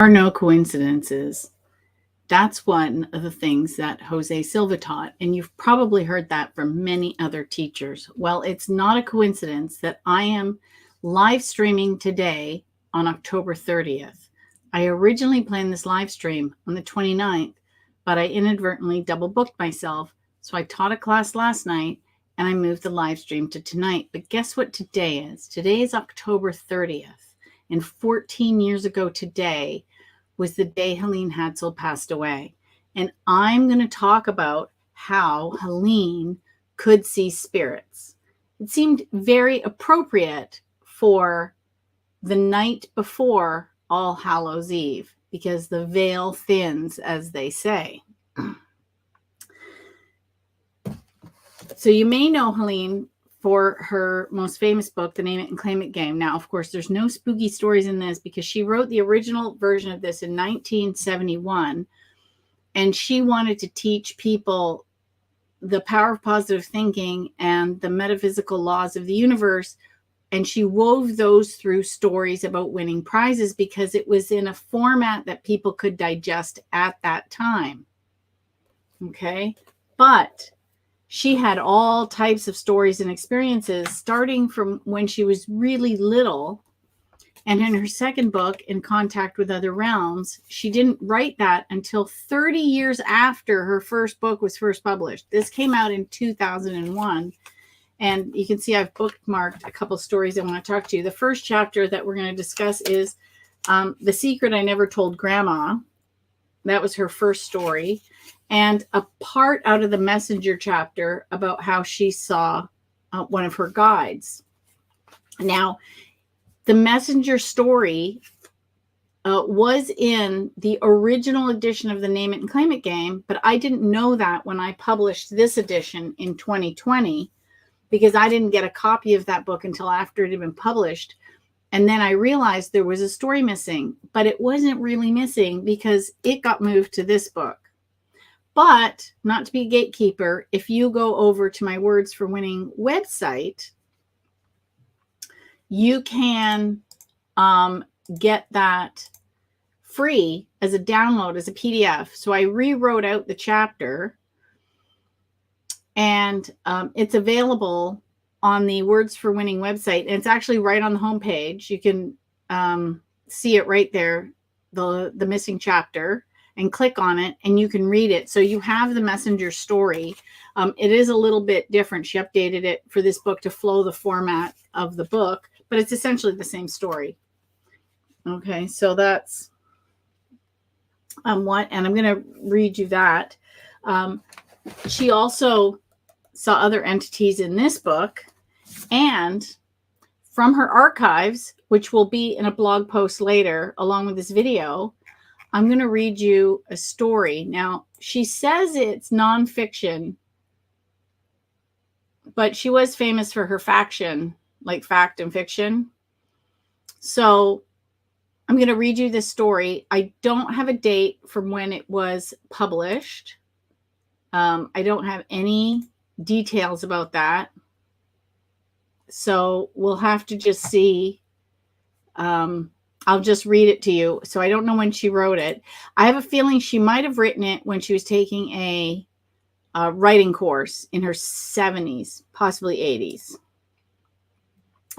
Are no coincidences. That's one of the things that Jose Silva taught, and you've probably heard that from many other teachers. Well, it's not a coincidence that I am live streaming today on October 30th. I originally planned this live stream on the 29th, but I inadvertently double booked myself. So I taught a class last night and I moved the live stream to tonight. But guess what today is? Today is October 30th. And 14 years ago today was the day Helene Hadsell passed away. And I'm going to talk about how Helene could see spirits. It seemed very appropriate for the night before All Hallows Eve, because the veil thins, as they say. So you may know Helene for her most famous book, The Name It and Claim It Game. Now, of course, there's no spooky stories in this because she wrote the original version of this in 1971, and she wanted to teach people the power of positive thinking and the metaphysical laws of the universe, and she wove those through stories about winning prizes because it was in a format that people could digest at that time. Okay, but she had all types of stories and experiences starting from when she was really little. And in her second book, In Contact with Other Realms, she didn't write that until 30 years after her first book was first published. This came out in 2001. And you can see I've bookmarked a couple stories I want to talk to you. The first chapter that we're going to discuss is The Secret I Never Told Grandma. That was her first story. And a part out of the Messenger chapter about how she saw one of her guides. Now, the Messenger story was in the original edition of the Name It and Claim It game, but I didn't know that when I published this edition in 2020, because I didn't get a copy of that book until after it had been published. And then I realized there was a story missing, but it wasn't really missing because it got moved to this book. But not to be a gatekeeper, if you go over to my Words for Winning website, you can get that free as a download, as a PDF. So I rewrote out the chapter, and it's available on the Words for Winning website. And it's actually right on the homepage. You can see it right there, the missing chapter, and click on it and you can read it. So you have the Messenger story. It is a little bit different. She updated it for this book to flow the format of the book, but it's essentially the same story. Okay, so that's what, and I'm going to read you that. She also saw other entities in this book, and from her archives, which will be in a blog post later along with this video, I'm going to read you a story. Now, she says it's nonfiction, but she was famous for her faction, like fact and fiction. So I'm going to read you this story. I don't have a date from when it was published. I don't have any details about that. So we'll have to just see. I'll just read it to you. So I don't know when she wrote it. I have a feeling she might have written it when she was taking a writing course in her 70s, possibly 80s.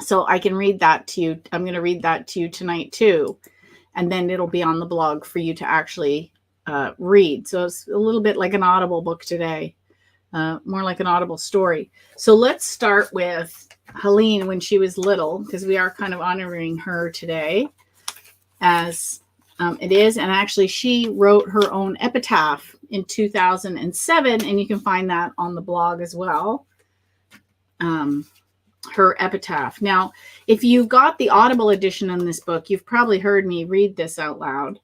So I can read that to you. I'm going to read that to you tonight too. And then it'll be on the blog for you to actually read. So it's a little bit like an Audible book today, more like an Audible story. So let's start with Helene when she was little, because we are kind of honoring her today as it is. And actually, she wrote her own epitaph in 2007, and you can find that on the blog as well. Her epitaph. Now, if you got the Audible edition on this book, you've probably heard me read this out loud.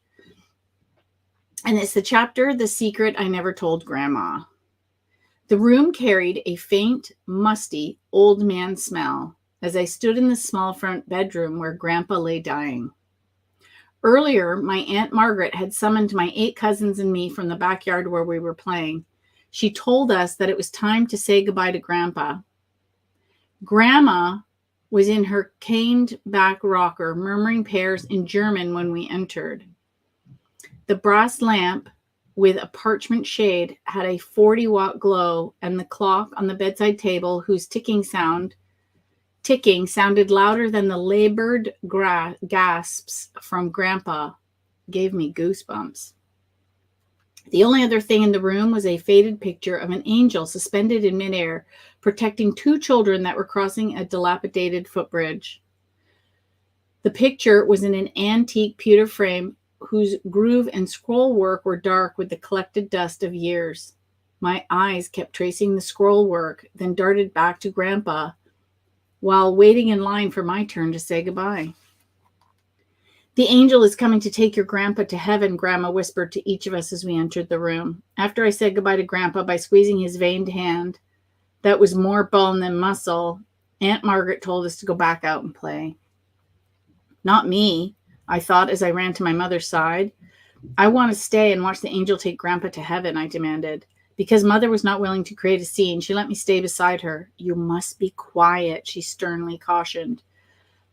And it's the chapter, The Secret I Never Told Grandma. The room carried a faint, musty, old man smell as I stood in the small front bedroom where Grandpa lay dying. Earlier, my Aunt Margaret had summoned my 8 cousins and me from the backyard where we were playing. She told us that it was time to say goodbye to Grandpa. Grandma was in her caned back rocker, murmuring prayers in German when we entered. The brass lamp with a parchment shade had a 40-watt glow, and the clock on the bedside table, whose ticking sounded louder than the labored gasps from Grandpa, gave me goosebumps. The only other thing in the room was a faded picture of an angel suspended in midair, protecting two children that were crossing a dilapidated footbridge. The picture was in an antique pewter frame whose groove and scroll work were dark with the collected dust of years. My eyes kept tracing the scroll work, then darted back to Grandpa while waiting in line for my turn to say goodbye. The angel is coming to take your Grandpa to heaven, Grandma whispered to each of us as we entered the room. After I said goodbye to Grandpa by squeezing his veined hand, that was more bone than muscle, Aunt Margaret told us to go back out and play. Not me, I thought as I ran to my mother's side. I want to stay and watch the angel take Grandpa to heaven, I demanded. Because Mother was not willing to create a scene, she let me stay beside her. You must be quiet, she sternly cautioned.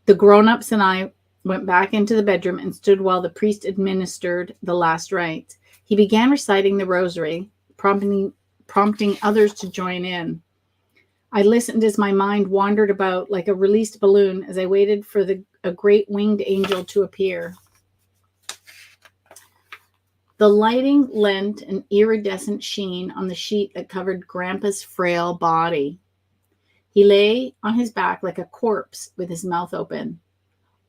The grown-ups and I went back into the bedroom and stood while the priest administered the last rites. He began reciting the rosary, prompting others to join in. I listened as my mind wandered about like a released balloon as I waited for a great winged angel to appear. The lighting lent an iridescent sheen on the sheet that covered Grandpa's frail body. He lay on his back like a corpse with his mouth open.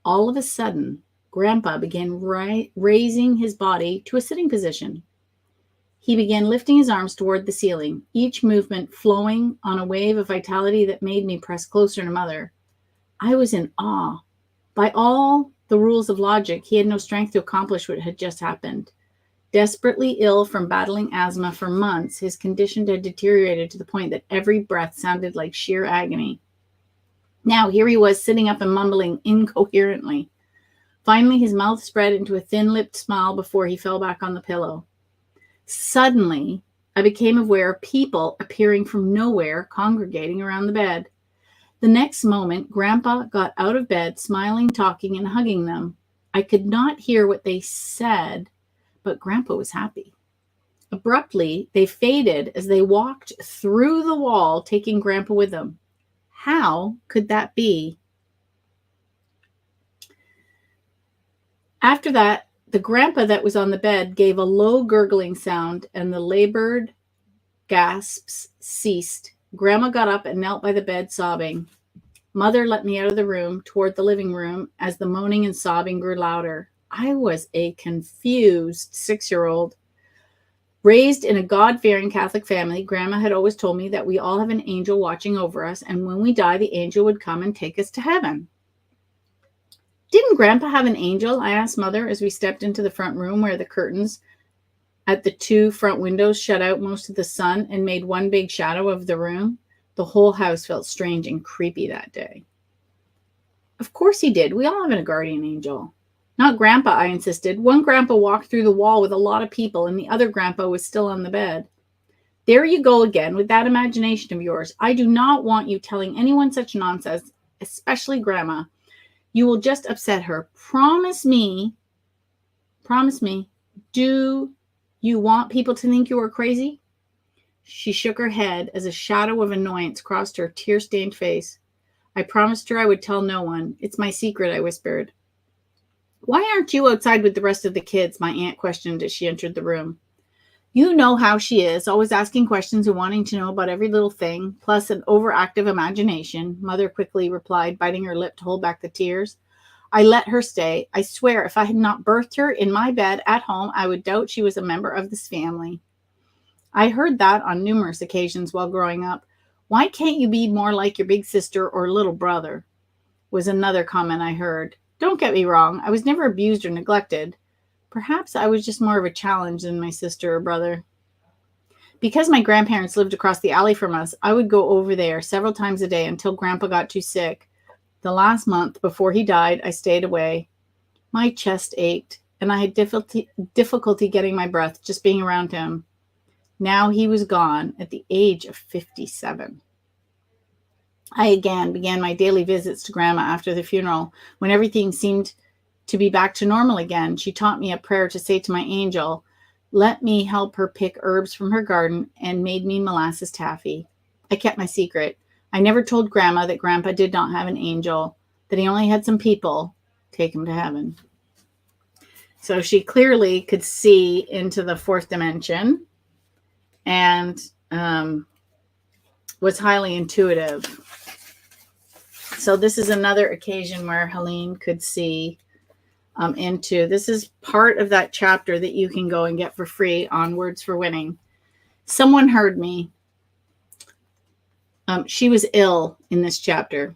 All of a sudden, Grandpa began raising his body to a sitting position. He began lifting his arms toward the ceiling, each movement flowing on a wave of vitality that made me press closer to Mother. I was in awe. By all the rules of logic, he had no strength to accomplish what had just happened. Desperately ill from battling asthma for months, his condition had deteriorated to the point that every breath sounded like sheer agony. Now here he was sitting up and mumbling incoherently. Finally, his mouth spread into a thin-lipped smile before he fell back on the pillow. Suddenly, I became aware of people appearing from nowhere, congregating around the bed. The next moment, Grandpa got out of bed, smiling, talking, and hugging them. I could not hear what they said, but Grandpa was happy. Abruptly, they faded as they walked through the wall, taking Grandpa with them. How could that be? After that, the Grandpa that was on the bed gave a low gurgling sound, and the labored gasps ceased. Grandma got up and knelt by the bed, sobbing. Mother let me out of the room toward the living room as the moaning and sobbing grew louder. I was a confused 6-year-old. Raised in a God-fearing Catholic family, Grandma had always told me that we all have an angel watching over us, and when we die, the angel would come and take us to heaven. Didn't Grandpa have an angel? I asked Mother as we stepped into the front room where the curtains at the 2 front windows shut out most of the sun and made one big shadow of the room. The whole house felt strange and creepy that day. Of course he did. We all have a guardian angel. Not Grandpa, I insisted. One Grandpa walked through the wall with a lot of people, and the other Grandpa was still on the bed. There you go again with that imagination of yours. I do not want you telling anyone such nonsense, especially Grandma. You will just upset her. Promise me, do you want people to think you are crazy? She shook her head as a shadow of annoyance crossed her tear-stained face. I promised her I would tell no one. It's my secret, I whispered. Why aren't you outside with the rest of the kids? My aunt questioned as she entered the room. You know how she is, always asking questions and wanting to know about every little thing, plus an overactive imagination, Mother quickly replied, biting her lip to hold back the tears. I let her stay. I swear if I had not birthed her in my bed at home, I would doubt she was a member of this family. I heard that on numerous occasions while growing up. Why can't you be more like your big sister or little brother? Was another comment I heard. Don't get me wrong, I was never abused or neglected. Perhaps I was just more of a challenge than my sister or brother. Because my grandparents lived across the alley from us, I would go over there several times a day until Grandpa got too sick. The last month before he died, I stayed away. My chest ached, and I had difficulty getting my breath just being around him. Now he was gone at the age of 57. I again began my daily visits to Grandma after the funeral, when everything seemed to be back to normal again. She taught me a prayer to say to my angel, let me help her pick herbs from her garden, and made me molasses taffy. I kept my secret. I never told Grandma that Grandpa did not have an angel, that he only had some people take him to heaven. So she clearly could see into the fourth dimension and was highly intuitive. So this is another occasion where Helene could see into. This is part of that chapter that you can go and get for free on Words for Winning. Someone heard me. She was ill in this chapter.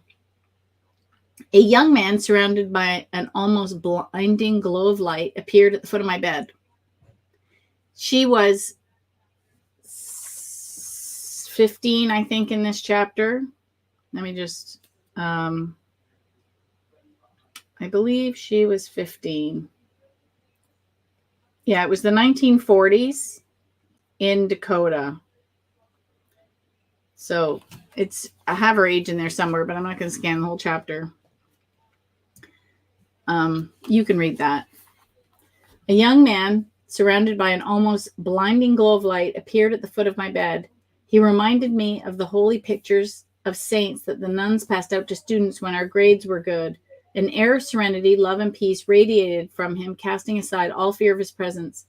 A young man surrounded by an almost blinding glow of light appeared at the foot of my bed. She was 15, I think, in this chapter. Let me just, I believe she was 15. Yeah, it was the 1940s in Dakota. So I have her age in there somewhere, but I'm not going to scan the whole chapter. You can read that. A young man surrounded by an almost blinding glow of light appeared at the foot of my bed. He reminded me of the holy pictures of saints that the nuns passed out to students when our grades were good. An air of serenity, love, and peace radiated from him, casting aside all fear of his presence.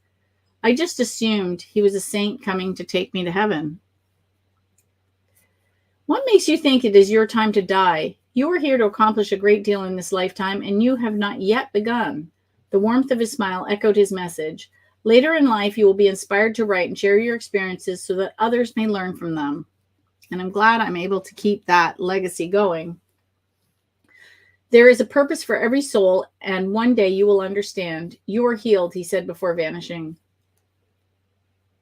I just assumed he was a saint coming to take me to heaven. What makes you think it is your time to die? You are here to accomplish a great deal in this lifetime, and you have not yet begun. The warmth of his smile echoed his message. Later in life, you will be inspired to write and share your experiences so that others may learn from them. And I'm glad I'm able to keep that legacy going. There is a purpose for every soul, and one day you will understand. You are healed, he said before vanishing.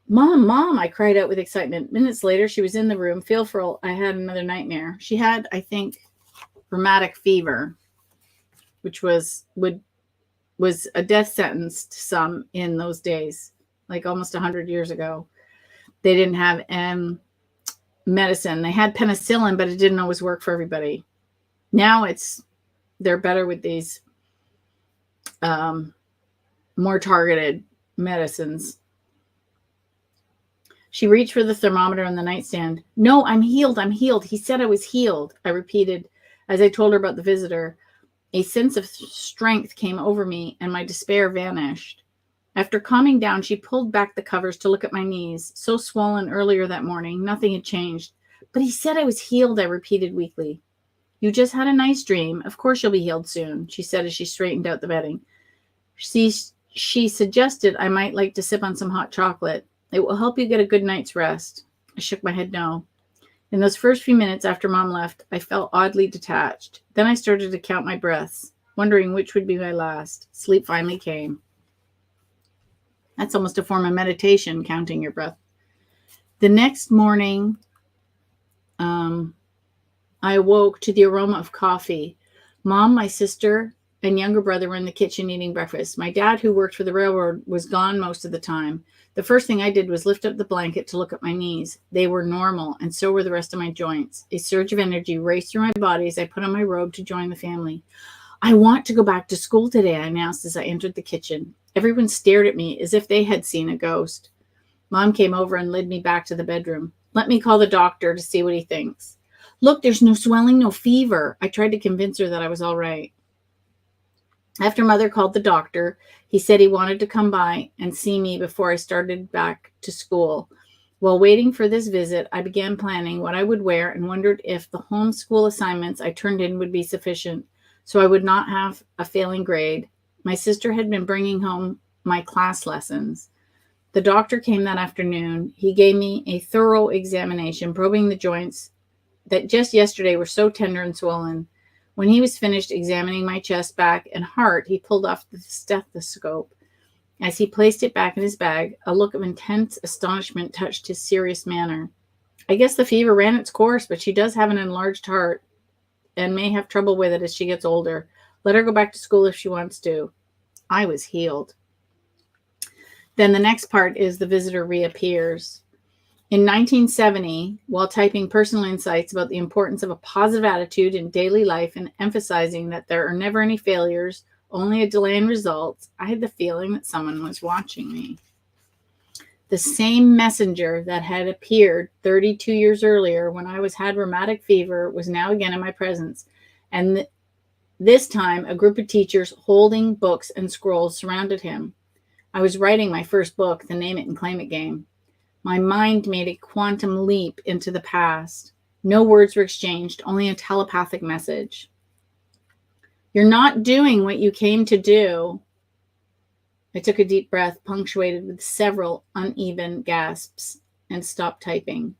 Mom, I cried out with excitement. Minutes later, she was in the room, fearful I had another nightmare. She had, I think, rheumatic fever, which was a death sentence to some in those days, like almost 100 years ago. They didn't have medicine. They had penicillin, but it didn't always work for everybody. Now they're better with these more targeted medicines. She reached for the thermometer on the nightstand. No, I'm healed. He said I was healed, I repeated as I told her about the visitor. A sense of strength came over me, and my despair vanished. After calming down, she pulled back the covers to look at my knees, so swollen earlier that morning. Nothing had changed. But he said I was healed, I repeated weakly. You just had a nice dream. Of course you'll be healed soon, she said as she straightened out the bedding. She suggested I might like to sip on some hot chocolate. It will help you get a good night's rest. I shook my head no. In those first few minutes after Mom left, I felt oddly detached. Then I started to count my breaths, wondering which would be my last. Sleep finally came. That's almost a form of meditation, counting your breath. The next morning, I awoke to the aroma of coffee. Mom, my sister, and younger brother were in the kitchen eating breakfast. My dad, who worked for the railroad, was gone most of the time. The first thing I did was lift up the blanket to look at my knees. They were normal, and so were the rest of my joints. A surge of energy raced through my body as I put on my robe to join the family. I want to go back to school today, I announced as I entered the kitchen. Everyone stared at me as if they had seen a ghost. Mom came over and led me back to the bedroom. Let me call the doctor to see what he thinks. Look, there's no swelling, no fever. I tried to convince her that I was all right. After Mother called the doctor, he said he wanted to come by and see me before I started back to school. While waiting for this visit, I began planning what I would wear and wondered if the homeschool assignments I turned in would be sufficient, so I would not have a failing grade. My sister had been bringing home my class lessons. The doctor came that afternoon. He gave me a thorough examination, probing the joints that just yesterday were so tender and swollen. When he was finished examining my chest, back, and heart, he pulled off the stethoscope. As he placed it back in his bag, a look of intense astonishment touched his serious manner. I guess the fever ran its course, but she does have an enlarged heart and may have trouble with it as she gets older. Let her go back to school if she wants to. I was healed. Then the next part is the visitor reappears. In 1970, while typing personal insights about the importance of a positive attitude in daily life and emphasizing that there are never any failures only a delay in results. I had the feeling that someone was watching me. The same messenger that had appeared 32 years earlier when I had rheumatic fever was now again in my presence, and this time a group of teachers holding books and scrolls surrounded him. I was writing my first book, The Name It and Claim It Game. My mind made a quantum leap into the past. No words were exchanged, only a telepathic message. You're not doing what you came to do. I took a deep breath, punctuated with several uneven gasps, and stopped typing.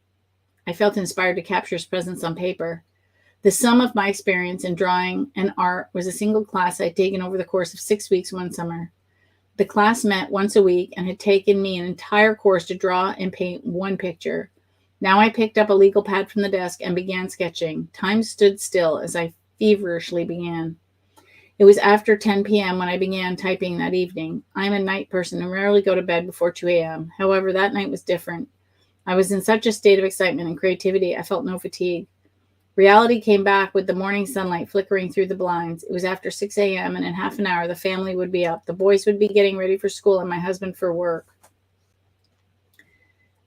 I felt inspired to capture his presence on paper. The sum of my experience in drawing and art was a single class I'd taken over the course of 6 weeks one summer. The class met once a week and had taken me an entire course to draw and paint one picture. Now I picked up a legal pad from the desk and began sketching. Time stood still as I feverishly began. It was after 10 p.m. when I began typing that evening. I'm a night person and rarely go to bed before 2 a.m. However, that night was different. I was in such a state of excitement and creativity, I felt no fatigue. Reality came back with the morning sunlight flickering through the blinds. It was after 6 a.m., and in half an hour, the family would be up. The boys would be getting ready for school, and my husband for work.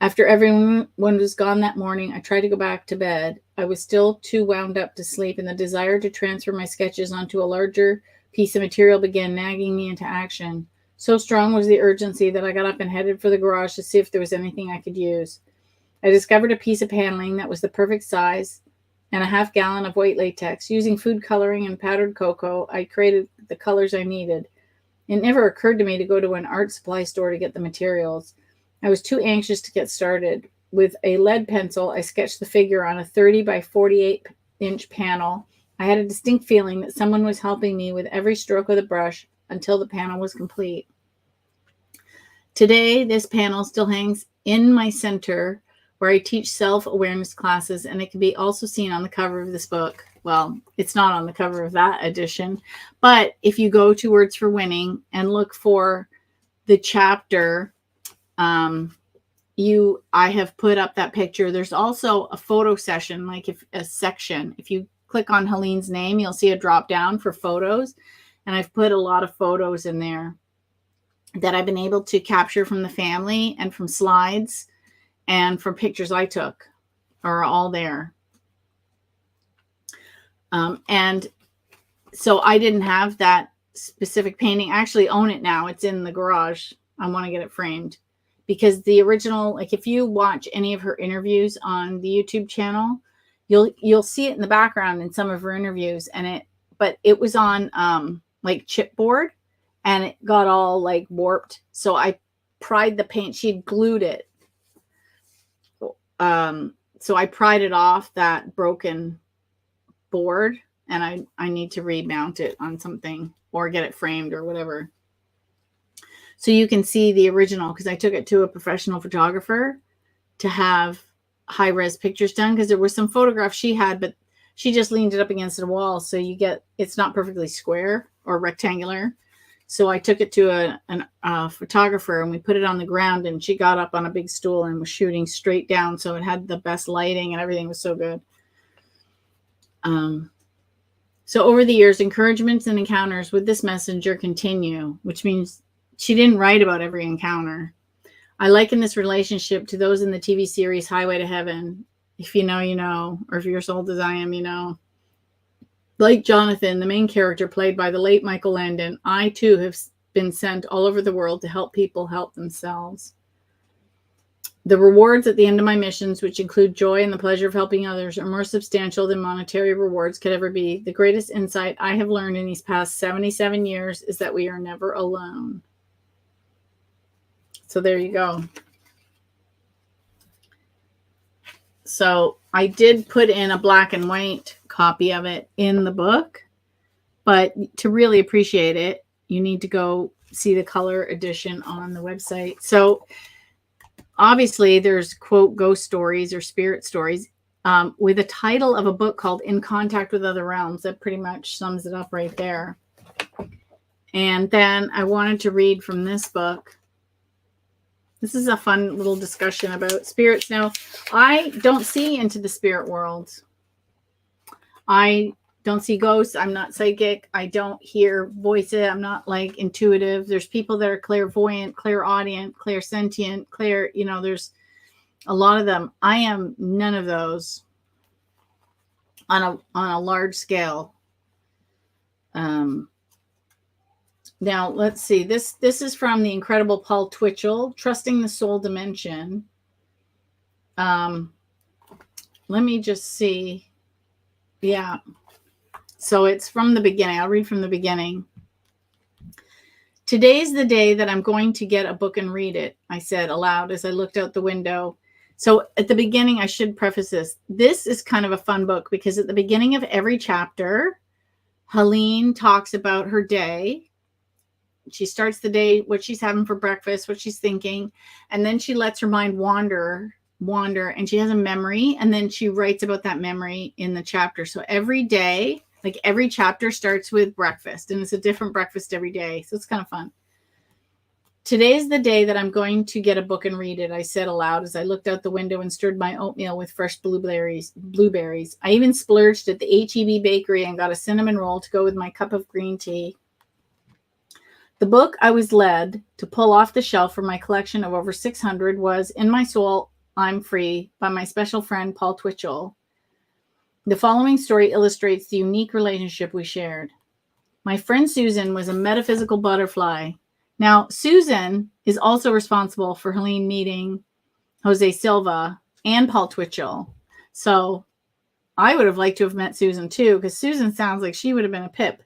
After everyone was gone that morning, I tried to go back to bed. I was still too wound up to sleep, and the desire to transfer my sketches onto a larger piece of material began nagging me into action. So strong was the urgency that I got up and headed for the garage to see if there was anything I could use. I discovered a piece of paneling that was the perfect size and a half-gallon of white latex. Using food coloring and powdered cocoa, I created the colors I needed. It never occurred to me to go to an art supply store to get the materials. I was too anxious to get started. With a lead pencil, I sketched the figure on a 30 by 48-inch panel. I had a distinct feeling that someone was helping me with every stroke of the brush until the panel was complete. Today, this panel still hangs in my center where I teach self-awareness classes, and it can be also seen on the cover of this book. Well, it's not on the cover of that edition, but if you go to Words for Winning and look for the chapter, I have put up that picture. There's also a photo session, like a section. If you click on Helene's name, you'll see a drop down for photos, and I've put a lot of photos in there that I've been able to capture from the family and from slides and from pictures I took are all there. And so I didn't have that specific painting. I actually own it now. It's in the garage. I want to get it framed because the original, like if you watch any of her interviews on the YouTube channel, you'll see it in the background in some of her interviews, but it was on like chipboard and it got all like warped. So I pried the paint. She'd glued it. So I pried it off that broken board, and I need to remount it on something or get it framed or whatever. So you can see the original, because I took it to a professional photographer to have high-res pictures done, because there were some photographs she had, but she just leaned it up against the wall, so it's not perfectly square or rectangular. So I took it to a photographer, and we put it on the ground, and she got up on a big stool and was shooting straight down. So it had the best lighting and everything was so good. So over the years, encouragements and encounters with this messenger continue, which means she didn't write about every encounter. I liken this relationship to those in the TV series Highway to Heaven. If you know, you know, or if you're as old as I am, you know. Like Jonathan, the main character played by the late Michael Landon, I too have been sent all over the world to help people help themselves. The rewards at the end of my missions, which include joy and the pleasure of helping others, are more substantial than monetary rewards could ever be. The greatest insight I have learned in these past 77 years is that we are never alone. So there you go. So I did put in a black and white copy of it in the book, but to really appreciate it, you need to go see the color edition on the website. So obviously there's quote ghost stories or spirit stories with a title of a book called In Contact with Other Realms. That pretty much sums it up right there. And then I wanted to read from this book. This is a fun little discussion about spirits. Now, I don't see into the spirit world. I don't see ghosts. I'm not psychic. I don't hear voices. I'm not like intuitive. There's people that are clairvoyant, clairaudient, clairsentient, there's a lot of them. I am none of those on a large scale. Now let's see. This is from the incredible Paul Twitchell, Trusting the Soul Dimension. Let me just see. Yeah. So it's from the beginning. I'll read from the beginning. Today's the day that I'm going to get a book and read it, I said aloud as I looked out the window. So at the beginning, I should preface this. This is kind of a fun book because at the beginning of every chapter, Helene talks about her day. She starts the day, what she's having for breakfast, what she's thinking, and then she lets her mind wander, and she has a memory, and then she writes about that memory in the chapter. So every day, like every chapter starts with breakfast, and it's a different breakfast every day. So it's kind of fun. Today's the day that I'm going to get a book and read it, I said aloud as I looked out the window and stirred my oatmeal with fresh blueberries. I even splurged at the H-E-B bakery and got a cinnamon roll to go with my cup of green tea. The book I was led to pull off the shelf from my collection of over 600 was In My Soul, I'm Free by my special friend Paul Twitchell. The following story illustrates the unique relationship we shared. My friend Susan was a metaphysical butterfly. Now, Susan is also responsible for Helene meeting Jose Silva and Paul Twitchell. So I would have liked to have met Susan too, because Susan sounds like she would have been a pip.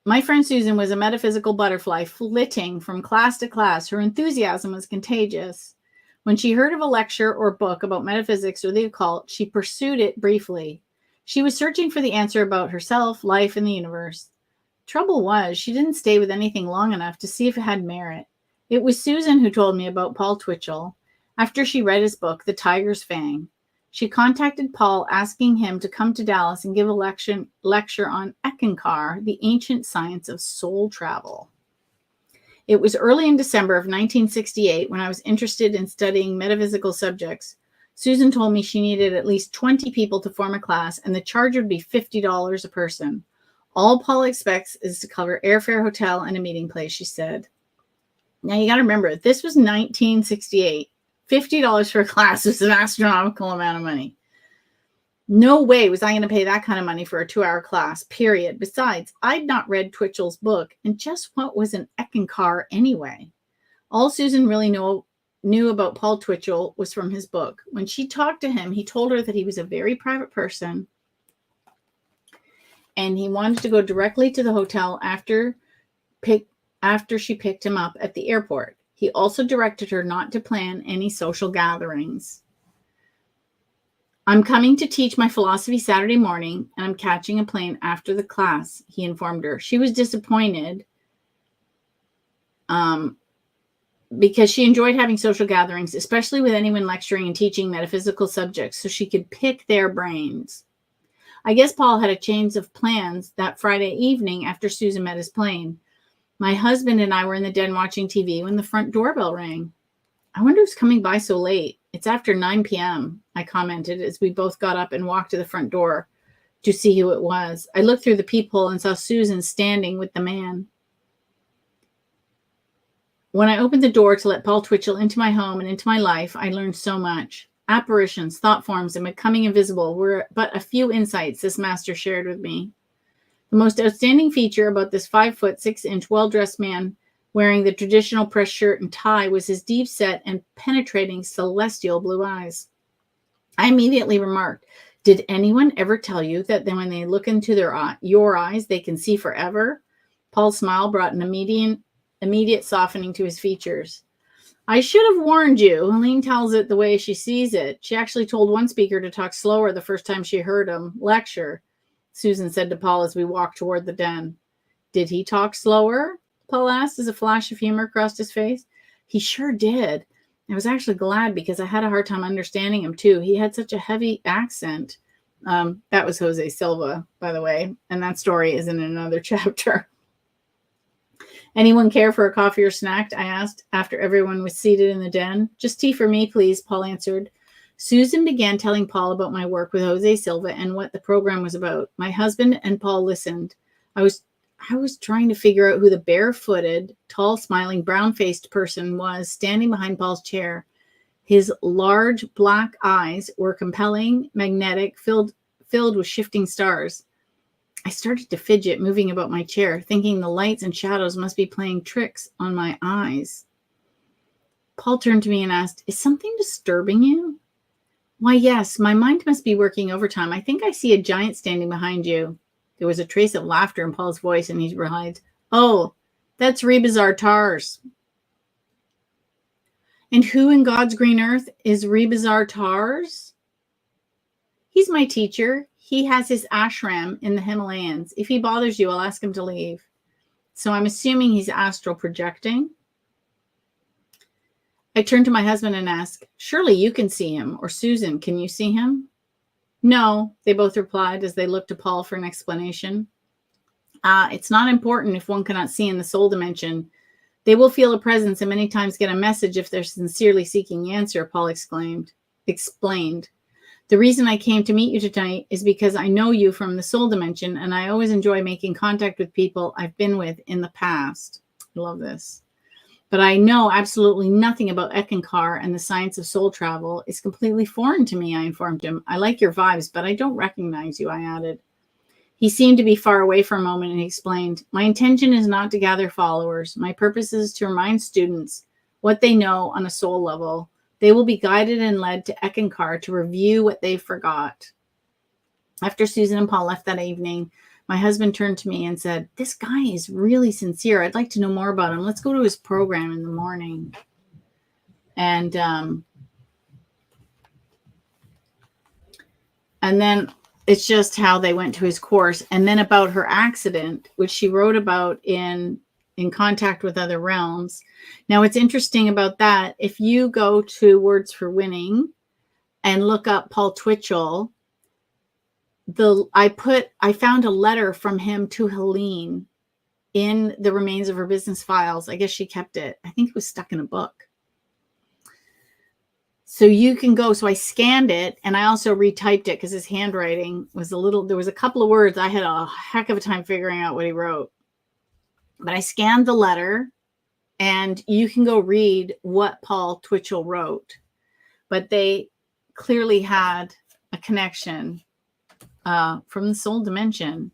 My friend Susan was a metaphysical butterfly flitting from class to class. Her enthusiasm was contagious. When she heard of a lecture or book about metaphysics or the occult, she pursued it briefly. She was searching for the answer about herself, life, and the universe. Trouble was, she didn't stay with anything long enough to see if it had merit. It was Susan who told me about Paul Twitchell. After she read his book, The Tiger's Fang, she contacted Paul asking him to come to Dallas and give a lecture on Ekankar, the ancient science of soul travel. It was early in December of 1968 when I was interested in studying metaphysical subjects. Susan told me she needed at least 20 people to form a class, and the charge would be $50 a person. All Paul expects is to cover airfare, hotel, and a meeting place, she said. Now, you got to remember, this was 1968. $50 for a class was an astronomical amount of money. No way was I going to pay that kind of money for a 2-hour class, period. Besides, I'd not read Twitchell's book, and just what was an Ekankar anyway? All Susan really knew about Paul Twitchell was from his book. When she talked to him, he told her that he was a very private person, and he wanted to go directly to the hotel after she picked him up at the airport. He also directed her not to plan any social gatherings. I'm coming to teach my philosophy Saturday morning, and I'm catching a plane after the class, he informed her. She was disappointed because she enjoyed having social gatherings, especially with anyone lecturing and teaching metaphysical subjects, so she could pick their brains. I guess Paul had a change of plans that Friday evening after Susan met his plane. My husband and I were in the den watching TV when the front doorbell rang. I wonder who's coming by so late. It's after 9 p.m., I commented as we both got up and walked to the front door to see who it was. I looked through the peephole and saw Susan standing with the man. When I opened the door to let Paul Twitchell into my home and into my life, I learned so much. Apparitions, thought forms, and becoming invisible were but a few insights this master shared with me. The most outstanding feature about this 5-foot, 6-inch, well-dressed man wearing the traditional press shirt and tie was his deep-set and penetrating celestial blue eyes. I immediately remarked, "Did anyone ever tell you that when they look into your eyes, they can see forever?" Paul's smile brought an immediate softening to his features. "I should have warned you. Helene tells it the way she sees it. She actually told one speaker to talk slower the first time she heard him lecture," Susan said to Paul as we walked toward the den. "Did he talk slower?" Paul asked as a flash of humor crossed his face. "He sure did. I was actually glad because I had a hard time understanding him too. He had such a heavy accent." That was Jose Silva, by the way, and that story is in another chapter. "Anyone care for a coffee or snack?" I asked after everyone was seated in the den. "Just tea for me, please," Paul answered. Susan began telling Paul about my work with Jose Silva and what the program was about. My husband and Paul listened. I was trying to figure out who the barefooted, tall, smiling, brown-faced person was standing behind Paul's chair. His large black eyes were compelling, magnetic, filled with shifting stars. I started to fidget, moving about my chair, thinking the lights and shadows must be playing tricks on my eyes. Paul turned to me and asked, "Is something disturbing you?" "Why, yes, my mind must be working overtime. I think I see a giant standing behind you." There was a trace of laughter in Paul's voice, and he replied, "Oh, that's Rebazar Tars." "And who in God's green earth is Rebazar Tars?" "He's my teacher. He has his ashram in the Himalayas. If he bothers you, I'll ask him to leave." So I'm assuming he's astral projecting. I turned to my husband and asked, "Surely you can see him, or Susan, can you see him?" "No," they both replied as they looked to Paul for an explanation. It's not important if one cannot see in the soul dimension. They will feel a presence and many times get a message if they're sincerely seeking answer," Paul explained. "The reason I came to meet you tonight is because I know you from the soul dimension, and I always enjoy making contact with people I've been with in the past." I love this. "But I know absolutely nothing about Ekankar and the science of soul travel. It's completely foreign to me," I informed him. "I like your vibes, but I don't recognize you," I added. He seemed to be far away for a moment and he explained, "My intention is not to gather followers. My purpose is to remind students what they know on a soul level. They will be guided and led to Ekankar to review what they forgot." After Susan and Paul left that evening, my husband turned to me and said, "This guy is really sincere. I'd like to know more about him. Let's go to his program in the morning." And then it's just how they went to his course. And then about her accident, which she wrote about in Contact with Other Realms. Now, what's interesting about that, if you go to Words for Winning and look up Paul Twitchell, I found a letter from him to Helene in the remains of her business files. I guess she kept it. I think it was stuck in a book. So you can go. So I scanned it and I also retyped it because his handwriting was there was a couple of words. I had a heck of a time figuring out what he wrote. But I scanned the letter and you can go read what Paul Twitchell wrote. But they clearly had a connection from the soul dimension.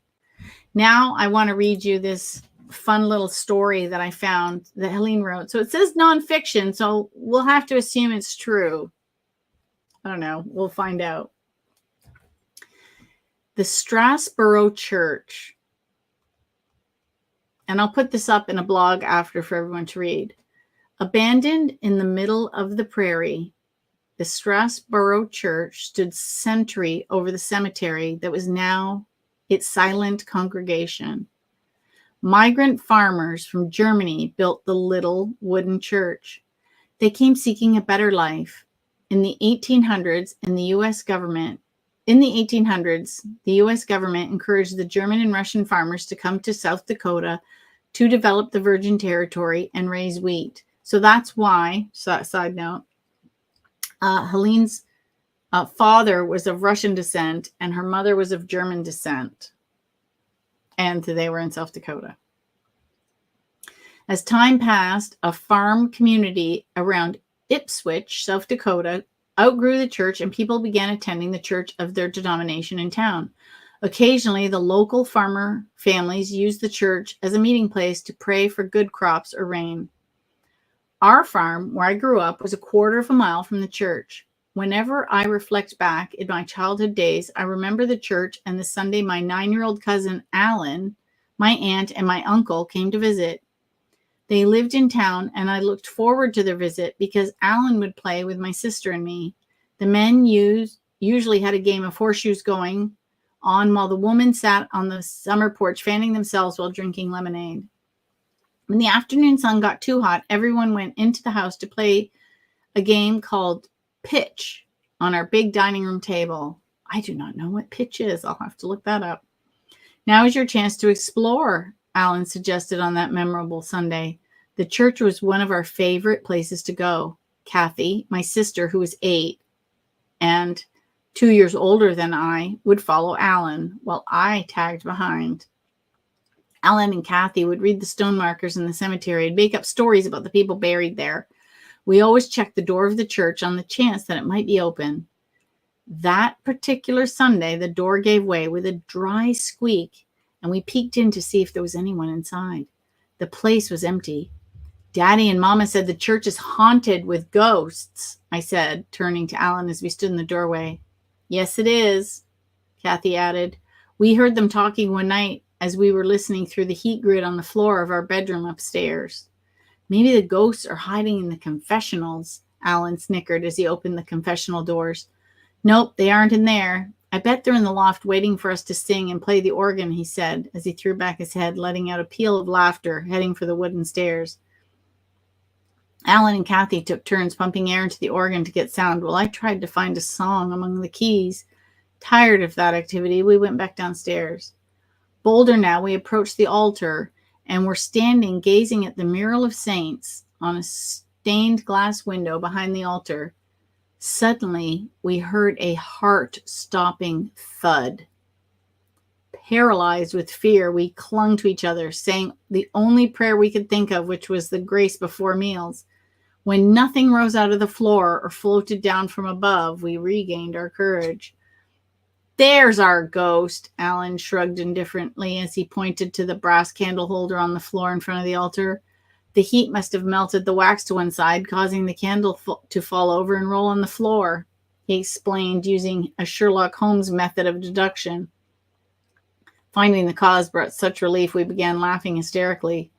Now I want to read you this fun little story that I found that Helene wrote. So it says nonfiction, so we'll have to assume it's true. I don't know. We'll find out. The Strasborough Church. And I'll put this up in a blog after for everyone to read. Abandoned in the middle of the prairie, the Strasborough Church stood sentry over the cemetery that was now its silent congregation. Migrant farmers from Germany built the little wooden church. They came seeking a better life. In the 1800s, the U.S. government encouraged the German and Russian farmers to come to South Dakota to develop the Virgin Territory and raise wheat. So that's why, side note, Helene's father was of Russian descent and her mother was of German descent. And they were in South Dakota. As time passed, a farm community around Ipswich, South Dakota, outgrew the church and people began attending the church of their denomination in town. Occasionally, the local farmer families used the church as a meeting place to pray for good crops or rain. Our farm, where I grew up, was a quarter of a mile from the church. Whenever I reflect back in my childhood days, I remember the church and the Sunday my 9-year-old cousin Alan, my aunt, and my uncle came to visit. They lived in town, and I looked forward to their visit because Alan would play with my sister and me. The men usually had a game of horseshoes going on while the woman sat on the summer porch fanning themselves while drinking lemonade. When the afternoon sun got too hot, everyone went into the house to play a game called pitch on our big dining room table. I do not know what pitch is. I'll have to look that up. Now is your chance to explore, Alan suggested on that memorable Sunday. The church was one of our favorite places to go. Kathy, my sister, who was 8, and 2 years older than I, would follow Alan while I tagged behind. Alan and Kathy would read the stone markers in the cemetery and make up stories about the people buried there. We always checked the door of the church on the chance that it might be open. That particular Sunday, the door gave way with a dry squeak, and we peeked in to see if there was anyone inside. The place was empty. Daddy and Mama said the church is haunted with ghosts, I said, turning to Alan as we stood in the doorway. Yes, it is, Kathy added. We heard them talking one night as we were listening through the heat grid on the floor of our bedroom upstairs. Maybe the ghosts are hiding in the confessionals, Alan snickered as he opened the confessional doors. Nope, they aren't in there. I bet they're in the loft waiting for us to sing and play the organ, he said as he threw back his head, letting out a peal of laughter, heading for the wooden stairs. Alan and Kathy took turns pumping air into the organ to get sound while I tried to find a song among the keys. Tired of that activity, we went back downstairs. Bolder now, we approached the altar and were standing gazing at the mural of saints on a stained glass window behind the altar. Suddenly, we heard a heart-stopping thud. Paralyzed with fear, we clung to each other, saying the only prayer we could think of, which was the grace before meals. When nothing rose out of the floor or floated down from above, we regained our courage. There's our ghost, Alan shrugged indifferently as he pointed to the brass candle holder on the floor in front of the altar. The heat must have melted the wax to one side, causing the candle to fall over and roll on the floor, he explained, using a Sherlock Holmes method of deduction. Finding the cause brought such relief we began laughing hysterically.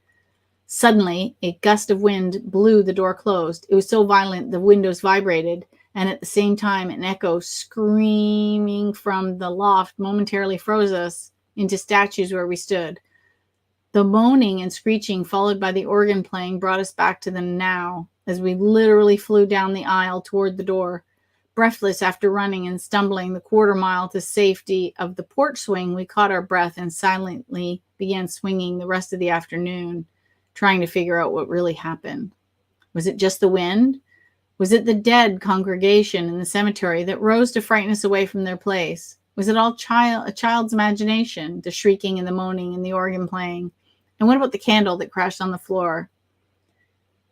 Suddenly, a gust of wind blew the door closed. It was so violent the windows vibrated, and at the same time an echo screaming from the loft momentarily froze us into statues where we stood. The moaning and screeching, followed by the organ playing, brought us back to the now, as we literally flew down the aisle toward the door. Breathless after running and stumbling the quarter mile to safety of the porch swing, we caught our breath and silently began swinging the rest of the afternoon, trying to figure out what really happened. Was it just the wind? Was it the dead congregation in the cemetery that rose to frighten us away from their place? Was it all a child's imagination, the shrieking and the moaning and the organ playing? And what about the candle that crashed on the floor?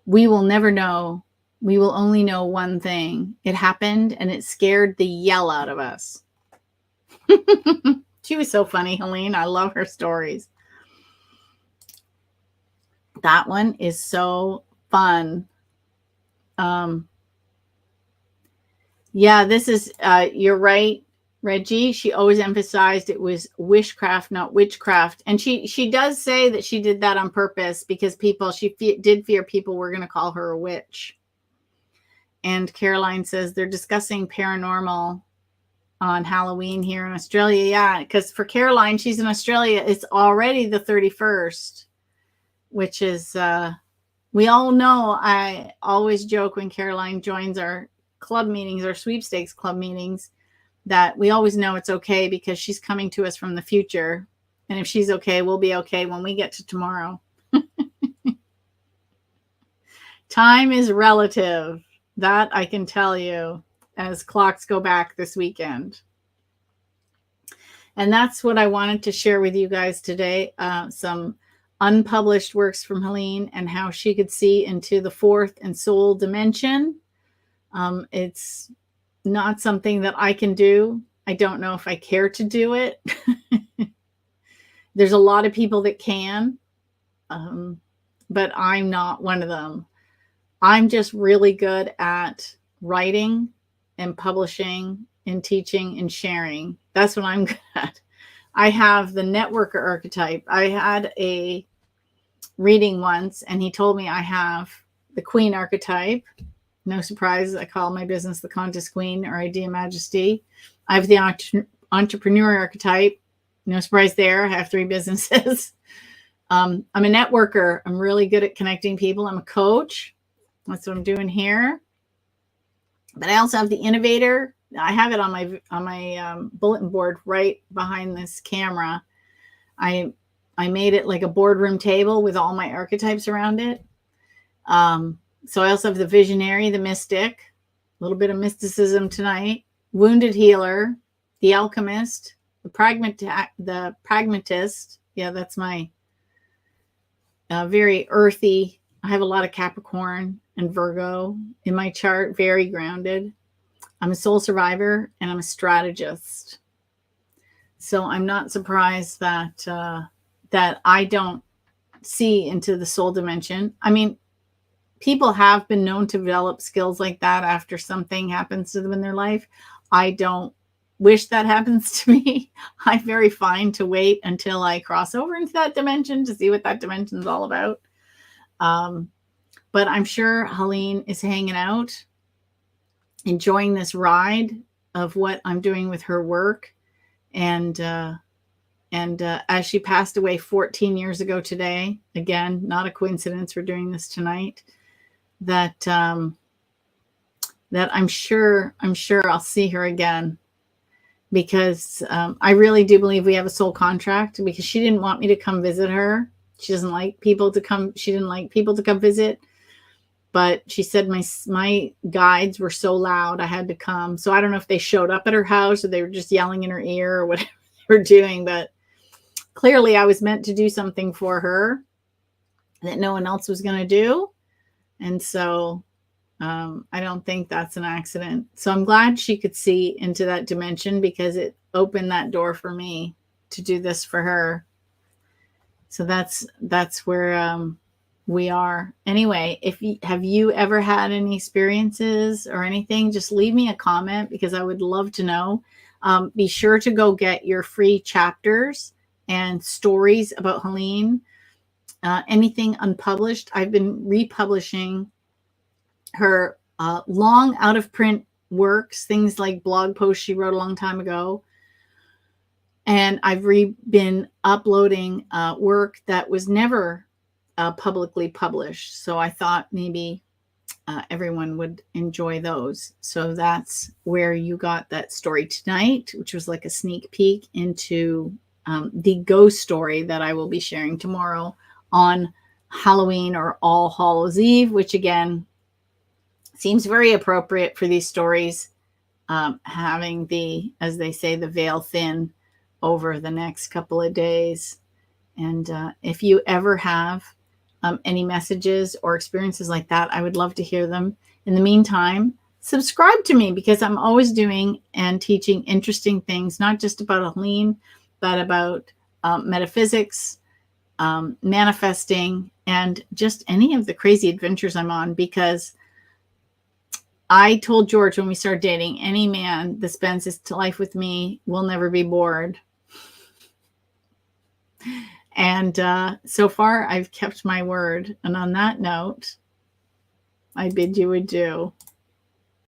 We will never know. We will only know one thing. It happened, and it scared the yell out of us. She was so funny, Helene. I love her stories. That one is so fun. Yeah, this is, you're right, Reggie. She always emphasized it was wishcraft, not witchcraft. And she does say that she did that on purpose because she did fear people were going to call her a witch. And Caroline says they're discussing paranormal on Halloween here in Australia. Yeah, because for Caroline, she's in Australia. It's already the 31st, which is, we all know, I always joke when Caroline joins our club meetings, our sweepstakes club meetings, that we always know it's okay because she's coming to us from the future. And if she's okay, we'll be okay when we get to tomorrow. Time is relative. That I can tell you as clocks go back this weekend. And that's what I wanted to share with you guys today. Some unpublished works from Helene and how she could see into the fourth and soul dimension. It's not something that I can do. I don't know if I care to do it. There's a lot of people that can, but I'm not one of them. I'm just really good at writing and publishing and teaching and sharing. That's what I'm good at. I have the networker archetype. I had a reading once and he told me I have the queen archetype. No surprise, I call my business the Contest Queen or Idea Majesty. I have the entrepreneur archetype. No surprise there. I have 3 businesses. I'm a networker. I'm really good at connecting people. I'm a coach. That's what I'm doing here. But I also have the innovator. I have it on my bulletin board right behind this camera. I made it like a boardroom table with all my archetypes around it. So I also have the visionary, the mystic, a little bit of mysticism tonight. wounded healer, the alchemist, the pragmatist. Yeah, that's my very earthy. I have a lot of Capricorn and Virgo in my chart, very grounded. I'm a soul survivor and I'm a strategist. So I'm not surprised that that I don't see into the soul dimension. I mean, people have been known to develop skills like that after something happens to them in their life. I don't wish that happens to me. I'm very fine to wait until I cross over into that dimension to see what that dimension is all about. But I'm sure Helene is hanging out, enjoying this ride of what I'm doing with her work. And as she passed away 14 years ago today, again, not a coincidence, we're doing this tonight, that that I'm sure I'll see her again, because I really do believe we have a soul contract, because she didn't want me to come visit her. She doesn't like people to come. She didn't like people to come visit, but she said my guides were so loud I had to come. So I don't know if they showed up at her house or they were just yelling in her ear or whatever they were doing, but clearly I was meant to do something for her that no one else was going to do. And so I don't think that's an accident. So I'm glad she could see into that dimension, because it opened that door for me to do this for her. So that's where we are. Anyway, have you ever had any experiences or anything, just leave me a comment, because I would love to know. Be sure to go get your free chapters and stories about Helene. Anything unpublished, I've been republishing her long out of print works, things like blog posts she wrote a long time ago. And I've been uploading work that was never publicly published. So I thought maybe everyone would enjoy those. So that's where you got that story tonight, which was like a sneak peek into the ghost story that I will be sharing tomorrow on Halloween, or All Hallows Eve, which again seems very appropriate for these stories, having the, as they say, the veil thin over the next couple of days. And if you ever have any messages or experiences like that, I would love to hear them. In the meantime, subscribe to me, because I'm always doing and teaching interesting things, not just about Helene, but about metaphysics, manifesting, and just any of the crazy adventures I'm on. Because I told George when we started dating, any man that spends his life with me will never be bored. And so far, I've kept my word. And on that note, I bid you adieu.